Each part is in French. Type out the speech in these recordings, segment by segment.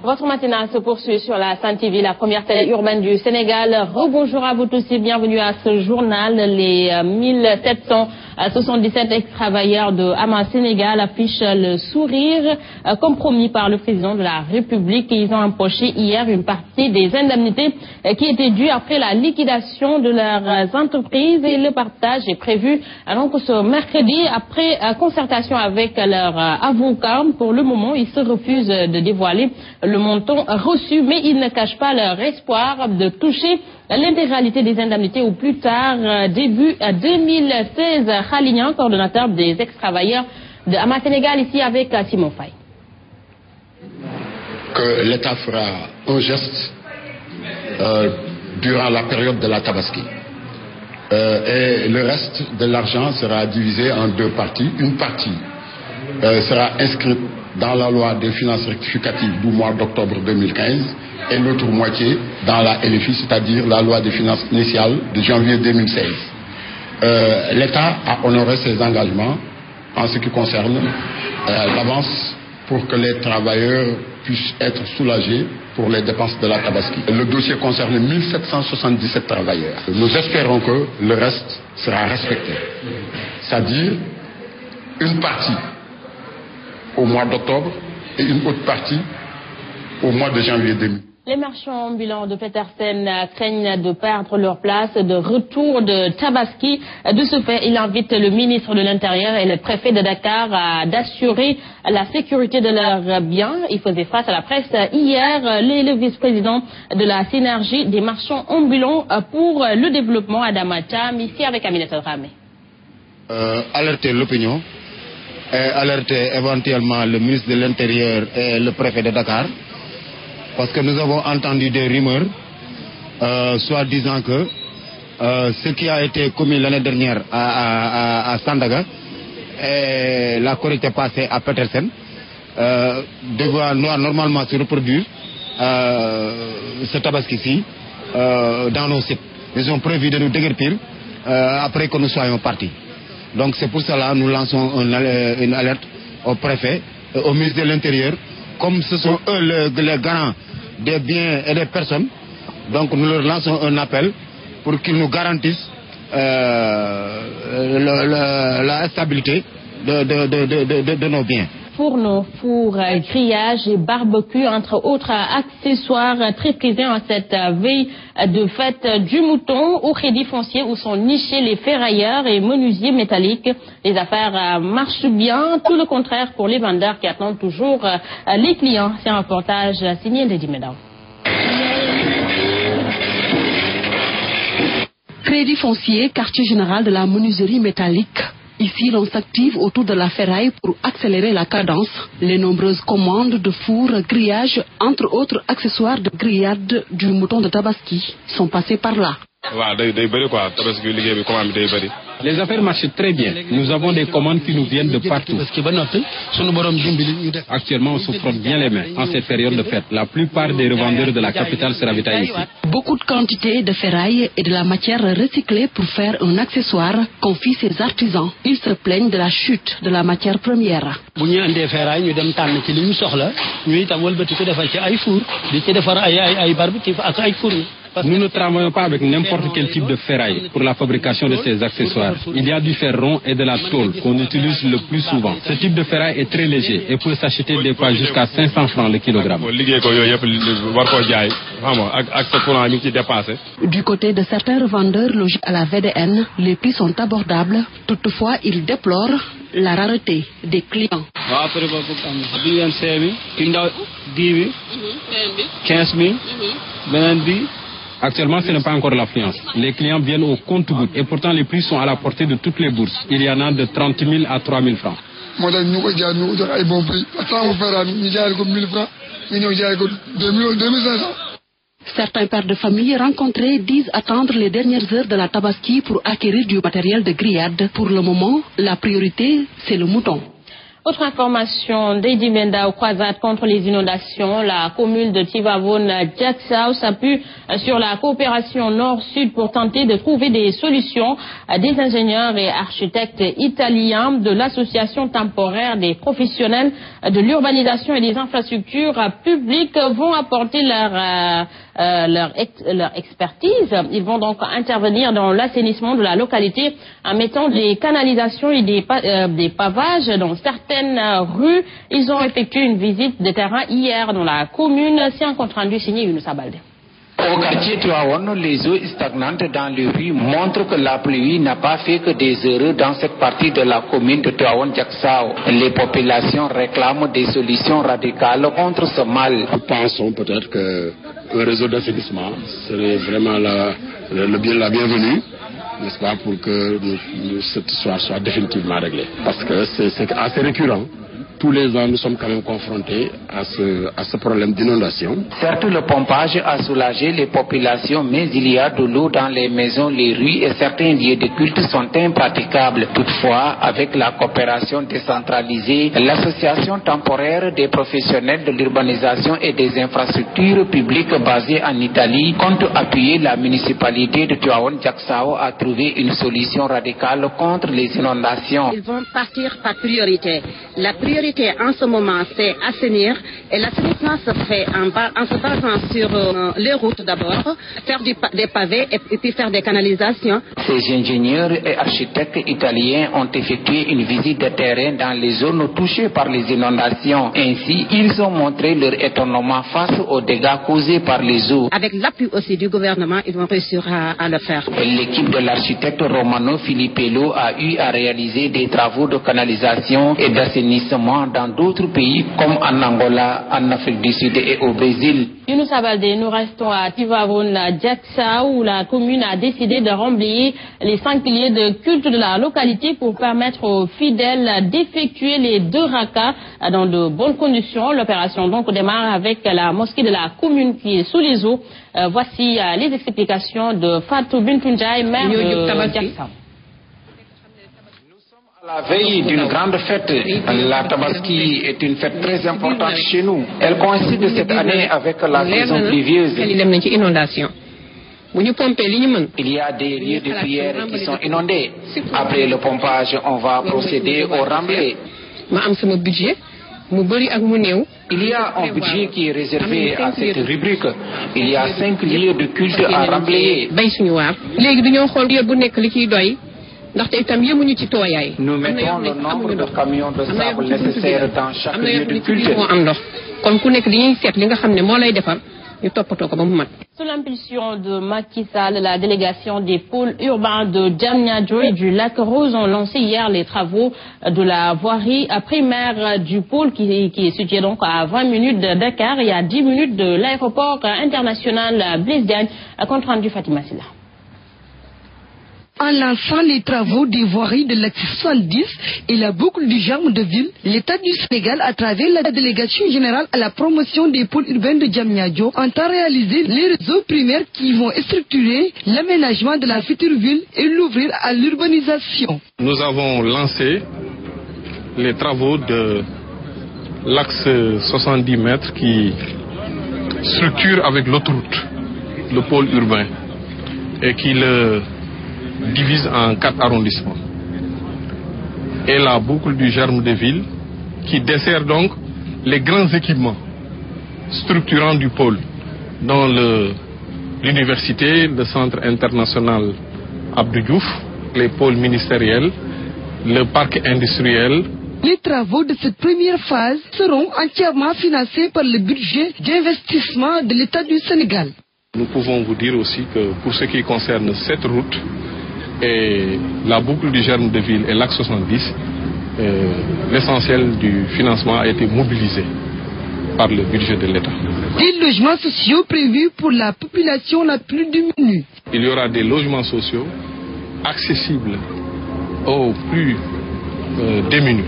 Votre matinale se poursuit sur la Sen TV, la première télé urbaine du Sénégal. Rebonjour à vous tous et bienvenue à ce journal. Les 1777 ex-travailleurs de Ama Sénégal affichent le sourire comme promis par le président de la République. Ils ont empoché hier une partie des indemnités qui étaient dues après la liquidation de leurs entreprises et le partage est prévu donc ce mercredi après concertation avec leurs avocats. Pour le moment, ils se refusent de dévoiler le montant reçu, mais ils ne cachent pas leur espoir de toucher l'intégralité des indemnités au plus tard début 2016. Khalignan, coordonnateur des ex-travailleurs de Ama Sénégal, ici avec Simon Faye. Que l'État fera un geste durant la période de la Tabaski. Et le reste de l'argent sera divisé en deux parties. Une partie sera inscrite dans la loi des finances rectificatives du mois d'octobre 2015 et l'autre moitié dans la LFI, c'est-à-dire la loi des finances initiales de janvier 2016. L'État a honoré ses engagements en ce qui concerne l'avance pour que les travailleurs puissent être soulagés pour les dépenses de la Tabaski. Le dossier concerne 1777 travailleurs. Nous espérons que le reste sera respecté. C'est-à-dire une partie au mois d'octobre et une autre partie au mois de janvier 2000. Les marchands ambulants de Petersen craignent de perdre leur place de retour de Tabaski. De ce fait, il invite le ministre de l'Intérieur et le préfet de Dakar d'assurer la sécurité de leurs biens. Il faisait face à la presse hier. Le vice-président de la synergie des marchands ambulants pour le développement, Adama Cham, ici avec Aminata Dramé. Alerter l'opinion et alerter éventuellement le ministre de l'Intérieur et le préfet de Dakar. Parce que nous avons entendu des rumeurs, soit disant que ce qui a été commis l'année dernière à Sandaga et la Korité passée à Petersen doit normalement se reproduire ce tabaski-ci dans nos sites. Ils ont prévu de nous déguerpir après que nous soyons partis. Donc c'est pour cela que nous lançons une alerte au préfet, au ministre de l'Intérieur. Comme ce sont eux les garants des biens et des personnes, donc nous leur lançons un appel pour qu'ils nous garantissent la stabilité de nos biens. Fourneaux, fours, grillage et barbecue, entre autres accessoires très prisés en cette veille de fête du mouton. Au Crédit Foncier où sont nichés les ferrailleurs et menuisiers métalliques. Les affaires marchent bien, tout le contraire pour les vendeurs qui attendent toujours les clients. C'est un reportage signé Lady Medao. Crédit Foncier, quartier général de la menuiserie métallique. Ici, l'on s'active autour de la ferraille pour accélérer la cadence. Les nombreuses commandes de fours, grillages, entre autres accessoires de grillade du mouton de Tabaski sont passées par là. Les affaires marchent très bien. Nous avons des commandes qui nous viennent de partout. Actuellement, on se frotte bien les mains en cette période de fête. La plupart des revendeurs de la capitale se ravitaillent ici. Beaucoup de quantités de ferraille et de la matière recyclée pour faire un accessoire confient ces artisans. Ils se plaignent de la chute de la matière première. Nous ne travaillons pas avec n'importe quel type de ferraille pour la fabrication de ces accessoires. Il y a du fer rond et de la tôle qu'on utilise le plus souvent. Ce type de ferraille est très léger et peut s'acheter des fois jusqu'à 500 francs le kilogramme. Du côté de certains revendeurs logés à la VDN, les prix sont abordables. Toutefois, ils déplorent la rareté des clients. 15 000. Actuellement, ce n'est pas encore l'affluence. Les clients viennent au compte-gouttes et pourtant les prix sont à la portée de toutes les bourses. Il y en a de 30 000 à 3 000 francs. Certains pères de famille rencontrés disent attendre les dernières heures de la Tabaski pour acquérir du matériel de grillade. Pour le moment, la priorité, c'est le mouton. Autre information, Dedi Menda aux croisades contre les inondations. La commune de Tivavone-Diacksao s'appuie sur la coopération nord-sud pour tenter de trouver des solutions. Des ingénieurs et architectes italiens de l'association temporaire des professionnels de l'urbanisation et des infrastructures publiques vont apporter leur expertise. Ils vont donc intervenir dans l'assainissement de la localité en mettant des canalisations et des pavages dans certaines rues. Ils ont effectué une visite de terrain hier dans la commune. C'est un compte rendu signé Younousa Baldé. Au quartier Tivaouane, les eaux stagnantes dans les rues montrent que la pluie n'a pas fait que des heureux dans cette partie de la commune de Tivaouane-Diacksao. Les populations réclament des solutions radicales contre ce mal. Nous pensons peut-être qu'un réseau d'assainissement serait vraiment la bienvenue, n'est-ce pas, pour que cette histoire soit définitivement réglée. Parce que c'est assez récurrent. Tous les ans, nous sommes quand même confrontés à ce problème d'inondation. Certes, le pompage a soulagé les populations, mais il y a de l'eau dans les maisons, les rues et certains lieux de culte sont impraticables. Toutefois, avec la coopération décentralisée, l'association temporaire des professionnels de l'urbanisation et des infrastructures publiques basée en Italie compte appuyer la municipalité de Tivaouane-Diacksao à trouver une solution radicale contre les inondations. Ils vont partir par priorité. La priorité en ce moment, c'est assainir, et l'assainissement se fait en se basant sur les routes d'abord, faire des pavés et puis faire des canalisations. Ces ingénieurs et architectes italiens ont effectué une visite de terrain dans les zones touchées par les inondations. Ainsi, ils ont montré leur étonnement face aux dégâts causés par les eaux. Avec l'appui aussi du gouvernement, ils vont réussir à le faire. L'équipe de l'architecte Romano Filippello a eu à réaliser des travaux de canalisation et d'assainissement dans d'autres pays comme en Angola, en Afrique du Sud et au Brésil. Younousa Baldé, nous restons à Tivavone-Diacksao où la commune a décidé de remblayer les 5 piliers de culte de la localité pour permettre aux fidèles d'effectuer les 2 rakas dans de bonnes conditions. L'opération donc démarre avec la mosquée de la commune qui est sous les eaux. Voici les explications de Fatou Bintounjaï, maire de Diacksao. La veille d'une grande fête, la Tabaski est une fête très importante chez nous. Elle coïncide cette année avec la saison pluvieuse. Il y a des lieux de prière qui sont inondés. Après le pompage, on va procéder au remblai. Il y a un budget qui est réservé à cette rubrique. Il y a 5 lieux de culte à remblayer. Nous mettons le nombre de camions de sable nécessaires dans chaque lieu de culte. Sous l'impulsion de Macky Sall, la délégation des pôles urbains de Diamniadio et du Lac Rose ont lancé hier les travaux de la voirie primaire du pôle qui est situé donc à 20 minutes de Dakar et à 10 minutes de l'aéroport international Blaise Diagne. Compte rendu Fatima Silla. En lançant les travaux des voiries de l'axe 70 et la boucle du germe de ville, l'État du Sénégal, à travers la délégation générale à la promotion des pôles urbains de Diamniadio, entend réaliser les réseaux primaires qui vont structurer l'aménagement de la future ville et l'ouvrir à l'urbanisation. Nous avons lancé les travaux de l'axe 70 mètres qui structure avec l'autoroute le pôle urbain et qui le divise en 4 arrondissements. Et la boucle du germe de ville qui dessert donc les grands équipements structurants du pôle, dont l'université, le centre international Abdou Diouf, les pôles ministériels, le parc industriel. Les travaux de cette première phase seront entièrement financés par le budget d'investissement de l'État du Sénégal. Nous pouvons vous dire aussi que pour ce qui concerne cette route, et la boucle du germe de ville et l'axe 70, l'essentiel du financement a été mobilisé par le budget de l'État. Des logements sociaux prévus pour la population la plus démunie. Il y aura des logements sociaux accessibles aux plus démunis.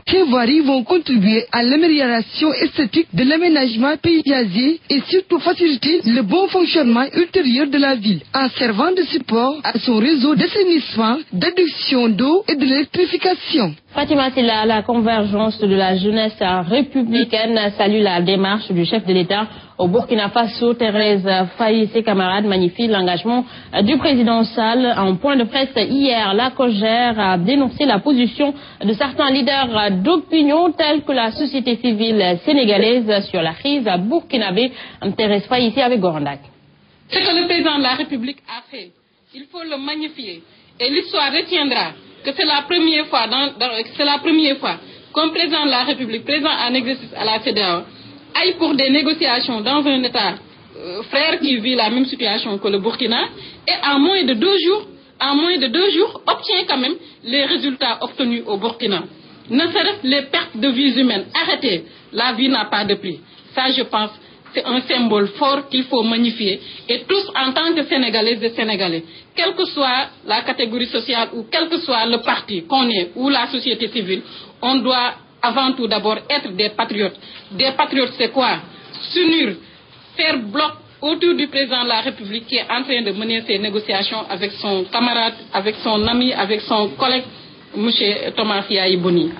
Ces voiries vont contribuer à l'amélioration esthétique de l'aménagement paysager et surtout faciliter le bon fonctionnement ultérieur de la ville, en servant de support à son réseau d'assainissement, d'adduction d'eau et de l'électrification. Fatima Silla, la convergence de la jeunesse républicaine salue la démarche du chef de l'État au Burkina Faso. Thérèse Faye et ses camarades magnifient l'engagement du président Sall. En point de presse hier, la COJER a dénoncé la position de certains leaders d'opinion tels que la société civile sénégalaise sur la crise burkinabé. Thérèse Faye ici avec Gorandak. Ce que le président de la République a fait, il faut le magnifier et l'histoire retiendra que c'est la première fois qu'un président de la République, président en exercice à la CEDEAO, aille pour des négociations dans un État frère qui vit la même situation que le Burkina et en moins de 2 jours, obtient quand même les résultats obtenus au Burkina. Ne serait-ce les pertes de vies humaines arrêtées, la vie n'a pas de prix. Ça, je pense, c'est un symbole fort qu'il faut magnifier. Et tous, en tant que Sénégalaises et Sénégalais, quelle que soit la catégorie sociale ou quel que soit le parti qu'on est ou la société civile, on doit avant tout d'abord être des patriotes. Des patriotes, c'est quoi? S'unir, faire bloc autour du président de la République qui est en train de mener ces négociations avec son camarade, avec son ami, avec son collègue, M. Thomas Fiaï Boni.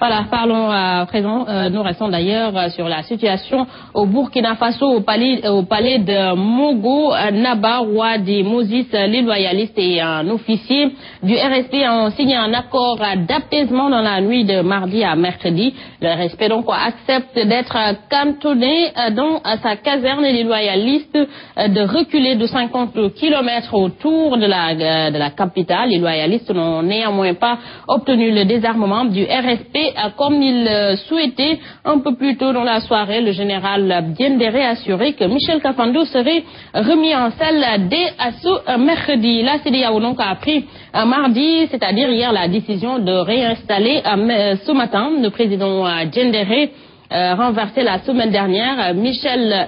Voilà, parlons à présent, nous restons d'ailleurs sur la situation au Burkina Faso, au palais de Mogo. Naba, roi des Moses, les loyalistes et un officier du RSP ont signé un accord d'apaisement dans la nuit de mardi à mercredi. Le RSP donc accepte d'être cantonné dans sa caserne et les loyalistes de reculer de 50 km autour de la capitale. Les loyalistes n'ont néanmoins pas obtenu le désarmement du RSP comme il souhaitait. Un peu plus tôt dans la soirée, le général Diendéré a assuré que Michel Kafando serait remis en selle dès ce mercredi. La CEDEAO donc a pris mardi, c'est-à-dire hier, la décision de réinstaller ce matin le président Diendéré, renversé la semaine dernière. Michel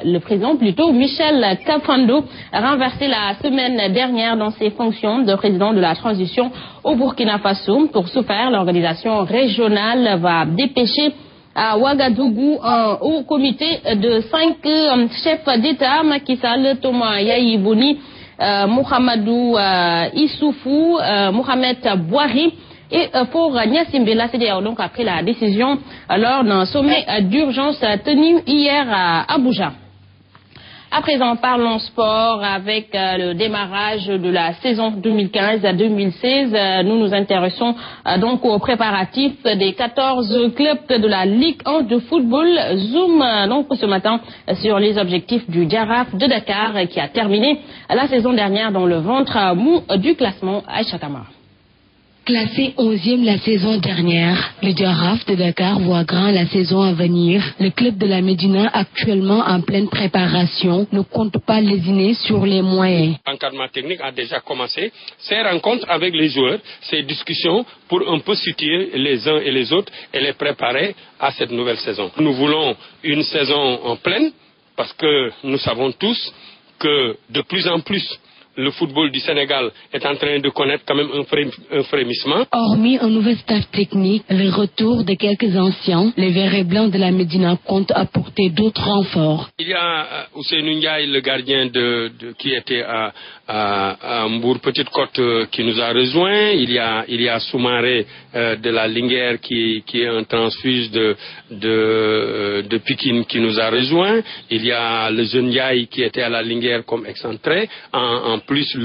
Kafando, renversé la semaine dernière dans ses fonctions de président de la transition au Burkina Faso. Pour ce faire, l'organisation régionale va dépêcher à Ouagadougou un haut comité de 5 chefs d'État, Macky Sall, Thomas Yaïbouni, Mohamedou Issoufou, Mohamed Bouhari et pour Gnassingbé. La CEDEAO donc a pris la décision lors d'un sommet d'urgence tenu hier à Abuja. À présent, parlons sport avec le démarrage de la saison 2015-2016. Nous nous intéressons donc aux préparatifs des 14 clubs de la Ligue 1 de football. Zoom donc ce matin sur les objectifs du Jaraaf de Dakar qui a terminé la saison dernière dans le ventre mou du classement. Aïcha Kamara. Classé 11e la saison dernière, le Jaraaf de Dakar voit grand la saison à venir. Le club de la Médina, actuellement en pleine préparation, ne compte pas lésiner sur les moyens. L'encadrement technique a déjà commencé. Ces rencontres avec les joueurs, ces discussions pour un peu situer les uns et les autres et les préparer à cette nouvelle saison. Nous voulons une saison en pleine parce que nous savons tous que de plus en plus, le football du Sénégal est en train de connaître quand même un frémissement. Hormis un nouvel staff technique, le retour de quelques anciens, les verts et blancs de la Médina comptent apporter d'autres renforts. Il y a Ousseynou Ndiaye, le gardien qui était à Mbour Petite Côte qui nous a rejoint. Il y a Soumaré de la Linguère qui est un transfuge de Pikine qui nous a rejoint. Il y a le jeune Ndiaye qui était à la Linguère comme excentré. En plus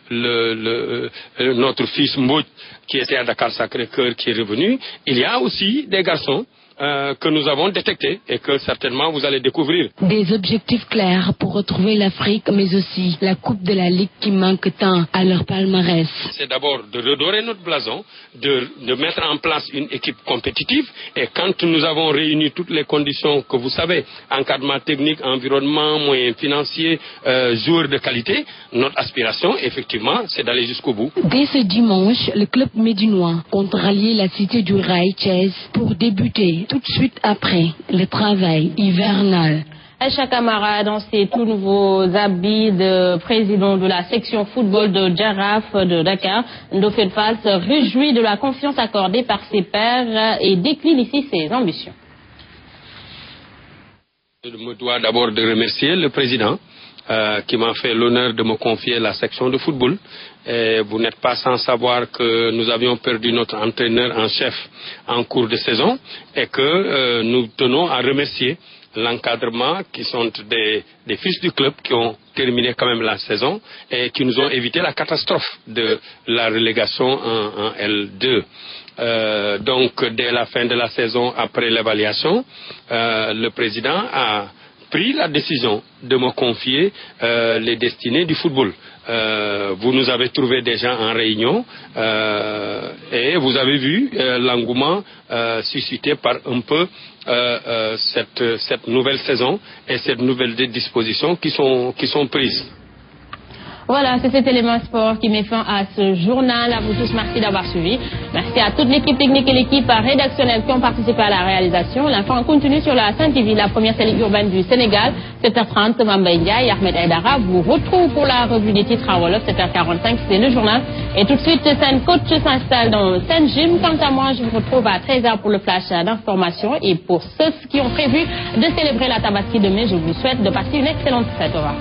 notre fils Mbouch qui était à Dakar Sacré-Cœur qui est revenu. Il y a aussi des garçons que nous avons détectés et que certainement vous allez découvrir. Des objectifs clairs pour retrouver l'Afrique, mais aussi la Coupe de la Ligue qui manque tant à leur palmarès. C'est d'abord de redorer notre blason, de mettre en place une équipe compétitive et quand nous avons réuni toutes les conditions que vous savez, encadrement technique, environnement, moyens financiers, joueurs de qualité, notre aspiration, effectivement, c'est d'aller jusqu'au bout. Dès ce dimanche, le club médinois compte rallier la cité du Rail Thiès pour débuter tout de suite après le travail hivernal. Aïcha Kamara, dans ses tout nouveaux habits de président de la section football de Jaraaf de Dakar, Ndofène Fall se réjouit de la confiance accordée par ses pairs et décline ici ses ambitions. Je me dois d'abord de remercier le président qui m'a fait l'honneur de me confier la section de football. Et vous n'êtes pas sans savoir que nous avions perdu notre entraîneur en chef en cours de saison et que nous tenons à remercier l'encadrement qui sont des fils du club qui ont terminé quand même la saison et qui nous ont évité la catastrophe de la relégation en L2. Donc dès la fin de la saison, après l'évaluation, le président a pris la décision de me confier les destinées du football. Vous nous avez trouvé déjà en réunion et vous avez vu l'engouement suscité par un peu cette nouvelle saison et cette nouvelle dispositions qui sont prises. Voilà, c'est cet élément sport qui met fin à ce journal. À vous tous, merci d'avoir suivi. Merci à toute l'équipe technique et l'équipe rédactionnelle qui ont participé à la réalisation. L'info en continue sur la Sen TV, la première télé urbaine du Sénégal. 7h30, Mamba India et Ahmed Aïdara vous retrouvent pour la revue des titres à Wolof. 7h45, c'est le journal. Et tout de suite, Sen Coach s'installe dans Sen Gym. Quant à moi, je vous retrouve à 13h pour le flash d'information. Et pour ceux qui ont prévu de célébrer la Tabaski demain, je vous souhaite de passer une excellente fête. Au revoir.